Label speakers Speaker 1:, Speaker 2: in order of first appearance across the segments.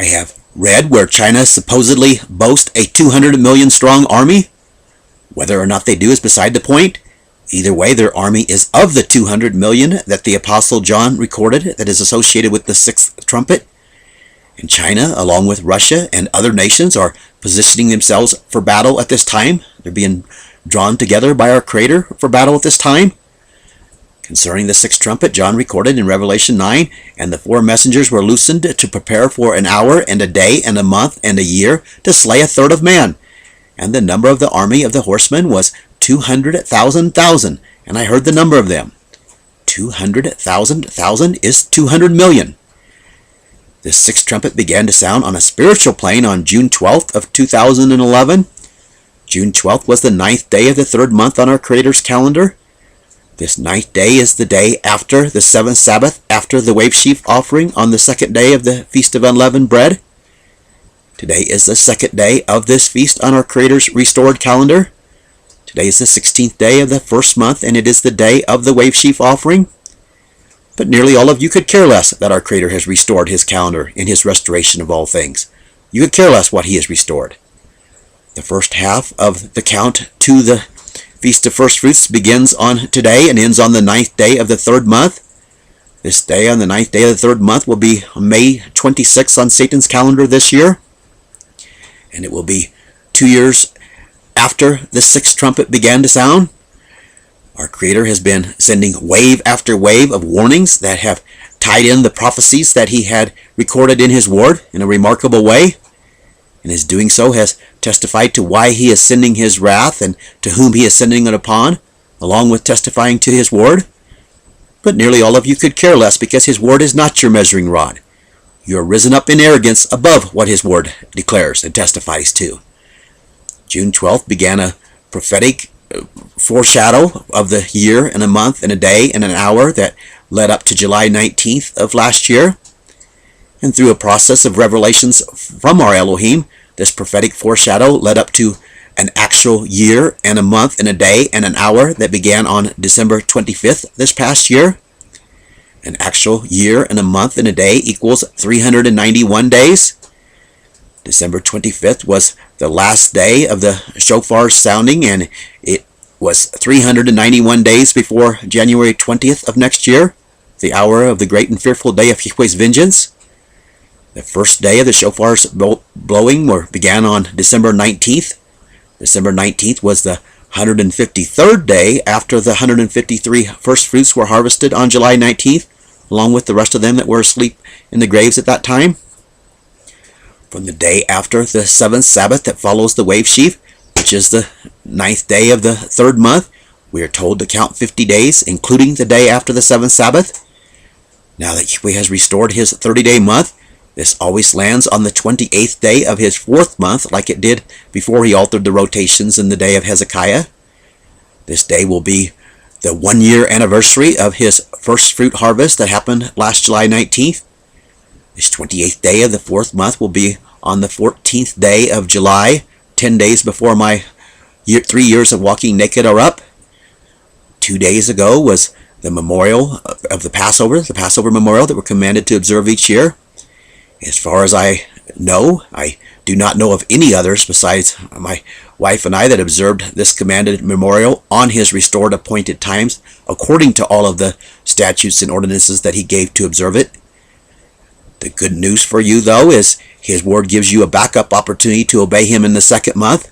Speaker 1: I have read where China supposedly boasts a 200 million strong army. Whether or not they do is beside the point. Either way, their army is of the 200 million that the Apostle John recorded that is associated with the sixth trumpet. And China, along with Russia and other nations, are positioning themselves for battle at this time. They're being drawn together by our Creator for battle at this time. Concerning the sixth trumpet, John recorded in Revelation 9, and the four messengers were loosened to prepare for an hour and a day and a month and a year to slay a third of man. And the number of the army of the horsemen was 200,000,000, and I heard the number of them. 200,000,000 is 200 million. The sixth trumpet began to sound on a spiritual plane on June 12th of 2011. June 12th was the 9th day of the third month on our Creator's calendar. This 9th day is the day after the 7th Sabbath, after the wave sheaf offering on the second day of the Feast of Unleavened Bread. Today is the second day of this feast on our Creator's restored calendar. Today is the 16th day of the first month, and it is the day of the wave sheaf offering. But nearly all of you could care less that our Creator has restored His calendar in His restoration of all things. You could care less what He has restored. The first half of the count to the Feast of First Fruits begins on today and ends on the 9th day of the third month. This day on the 9th day of the third month will be May 26th on Satan's calendar this year. And it will be 2 years after the sixth trumpet began to sound. Our Creator has been sending wave after wave of warnings that have tied in the prophecies that He had recorded in His Word in a remarkable way. And His doing so has testified to why He is sending His wrath and to whom He is sending it upon, along with testifying to His Word. But nearly all of you could care less because His Word is not your measuring rod. You are risen up in arrogance above what His Word declares and testifies to. June 12th began a prophetic foreshadow of the year and a month and a day and an hour that led up to July 19th of last year. And through a process of revelations from our Elohim, this prophetic foreshadow led up to an actual year and a month and a day and an hour that began on December 25th this past year. An actual year and a month and a day equals 391 days. December 25th was the last day of the shofar sounding, and it was 391 days before January 20th of next year, the hour of the great and fearful day of Yahweh's vengeance. The first day of the shofar's blowing began on December 19th. December 19th was the 153rd day after the 153 first fruits were harvested on July 19th, along with the rest of them that were asleep in the graves at that time. From the day after the seventh Sabbath that follows the wave sheaf, which is the 9th day of the third month, we are told to count 50 days, including the day after the seventh Sabbath. Now that Yahweh has restored His 30-day month, this always lands on the 28th day of His fourth month, like it did before He altered the rotations in the day of Hezekiah. This day will be the 1-year anniversary of His first fruit harvest that happened last July 19th. This 28th day of the fourth month will be on the 14th day of July, 10 days before my 3 years of walking naked are up. 2 days ago was the memorial of the Passover memorial that we're commanded to observe each year. As far as I know, I do not know of any others besides my wife and I that observed this commanded memorial on His restored appointed times, according to all of the statutes and ordinances that He gave to observe it. The good news for you, though, is His Word gives you a backup opportunity to obey Him in the second month.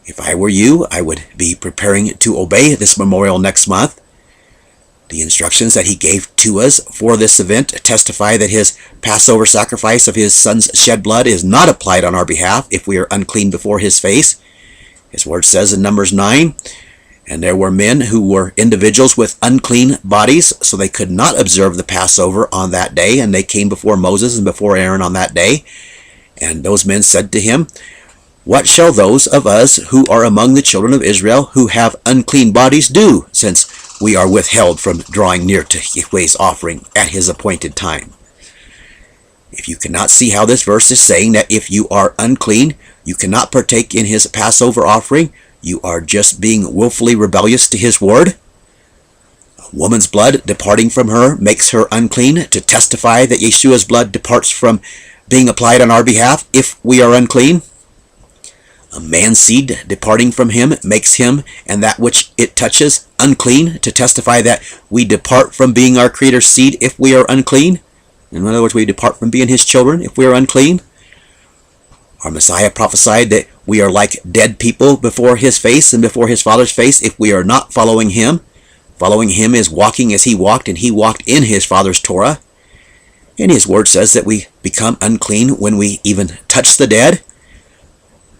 Speaker 1: If I were you, I would be preparing to obey this memorial next month. The instructions that He gave to us for this event testify that His Passover sacrifice of His Son's shed blood is not applied on our behalf if we are unclean before His face. His Word says in Numbers 9, "And there were men who were individuals with unclean bodies, so they could not observe the Passover on that day, and they came before Moses and before Aaron on that day. And those men said to him, 'What shall those of us who are among the children of Israel who have unclean bodies do, since we are withheld from drawing near to Yahweh's offering at His appointed time?'" If you cannot see how this verse is saying that if you are unclean, you cannot partake in His Passover offering, you are just being willfully rebellious to His Word. A woman's blood departing from her makes her unclean, to testify that Yeshua's blood departs from being applied on our behalf if we are unclean? A man's seed departing from him makes him and that which it touches unclean, to testify that we depart from being our Creator's seed if we are unclean. In other words, we depart from being His children if we are unclean. Our Messiah prophesied that we are like dead people before His face and before His Father's face if we are not following Him. Following Him is walking as He walked, and He walked in His Father's Torah. And His Word says that we become unclean when we even touch the dead.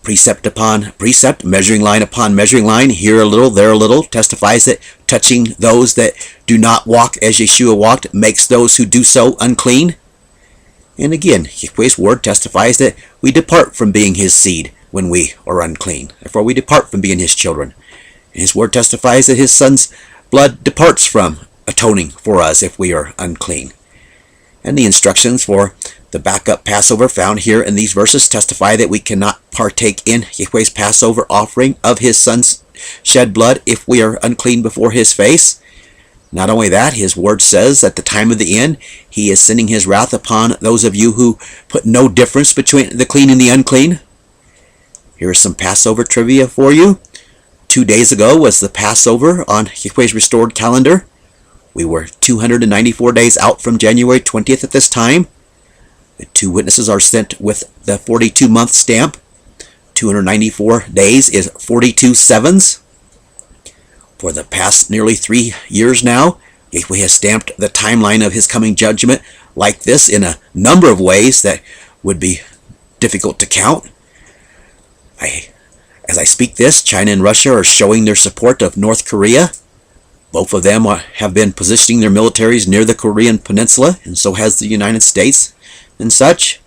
Speaker 1: Precept upon precept, measuring line upon measuring line, here a little, there a little, testifies that touching those that do not walk as Yeshua walked makes those who do so unclean. And again, Yahweh's Word testifies that we depart from being His seed when we are unclean. Therefore, we depart from being His children. And His Word testifies that His Son's blood departs from atoning for us if we are unclean. And the instructions for the backup Passover found here in these verses testify that we cannot partake in Yahweh's Passover offering of His Son's shed blood if we are unclean before His face. Not only that, His Word says at the time of the end, He is sending His wrath upon those of you who put no difference between the clean and the unclean. Here is some Passover trivia for you. 2 days ago was the Passover on Yahweh's restored calendar. We were 294 days out from January 20th at this time. The two witnesses are sent with the 42-month stamp. 294 days is 42 sevens. For the past nearly 3 years now, Yahweh has stamped the timeline of His coming judgment like this in a number of ways that would be difficult to count. As I speak this, China and Russia are showing their support of North Korea. Both of them have been positioning their militaries near the Korean peninsula, and so has the United States and such.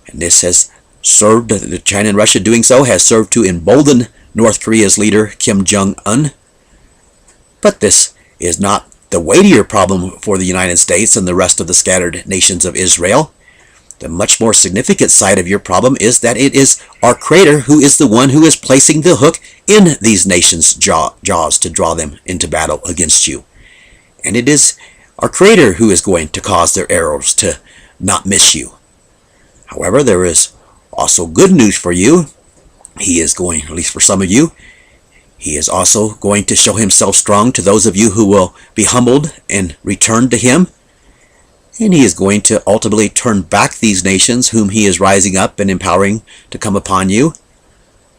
Speaker 1: And this has served, China and Russia doing so, has served to embolden North Korea's leader, Kim Jong-un. But this is not the weightier problem for the United States and the rest of the scattered nations of Israel. The much more significant side of your problem is that it is our Creator who is the one who is placing the hook in these nations' jaws to draw them into battle against you. And it is our Creator who is going to cause their arrows to not miss you. However, there is also good news for you. He is going, at least for some of you, He is also going to show Himself strong to those of you who will be humbled and return to Him. And He is going to ultimately turn back these nations whom He is rising up and empowering to come upon you.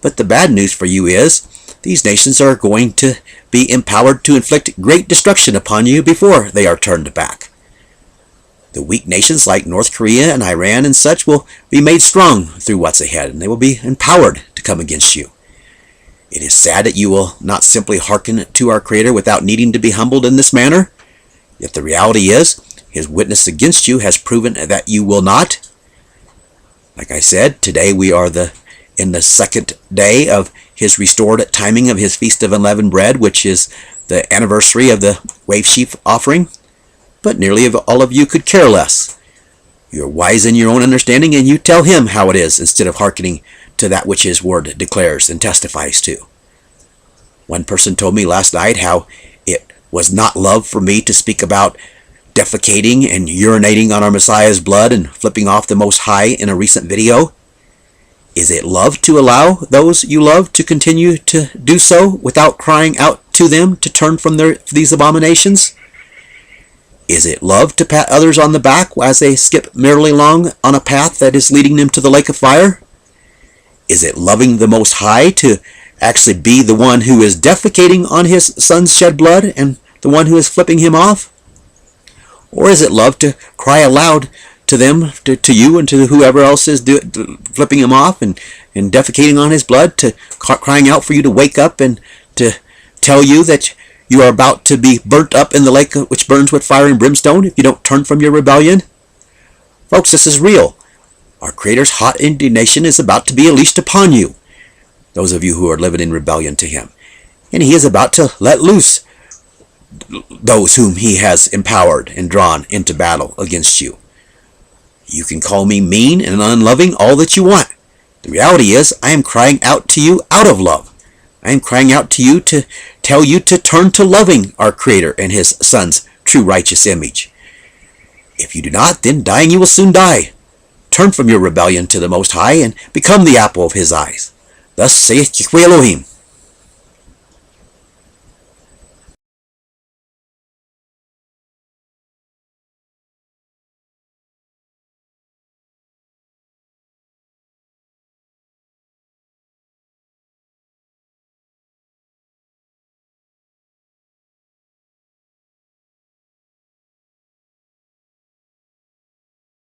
Speaker 1: But the bad news for you is, these nations are going to be empowered to inflict great destruction upon you before they are turned back. The weak nations like North Korea and Iran and such will be made strong through what's ahead, and they will be empowered to come against you. It is sad that you will not simply hearken to our Creator without needing to be humbled in this manner. Yet the reality is, His witness against you has proven that you will not. Like I said, today we are in the second day of His restored timing of His Feast of Unleavened Bread, which is the anniversary of the wave sheaf offering. But nearly all of you could care less. You're wise in your own understanding, and you tell Him how it is instead of hearkening to that which His Word declares and testifies to. One person told me last night how it was not love for me to speak about defecating and urinating on our Messiah's blood and flipping off the Most High in a recent video. Is it love to allow those you love to continue to do so without crying out to them to turn from these abominations? Is it love to pat others on the back as they skip merrily along on a path that is leading them to the lake of fire? Is it loving the Most High to actually be the one who is defecating on His Son's shed blood and the one who is flipping Him off? Or is it love to cry aloud to them, to you and to whoever else is flipping Him off and defecating on His blood, to crying out for you to wake up and to tell you that you are about to be burnt up in the lake which burns with fire and brimstone if you don't turn from your rebellion? Folks, this is real. Our Creator's hot indignation is about to be unleashed upon you, those of you who are living in rebellion to Him. And He is about to let loose those whom He has empowered and drawn into battle against you. You can call me mean and unloving all that you want. The reality is, I am crying out to you out of love. I am crying out to you to tell you to turn to loving our Creator and His Son's true righteous image. If you do not, then dying you will soon die. Turn from your rebellion to the Most High, and become the apple of his eyes. Thus saith Yahweh Elohim.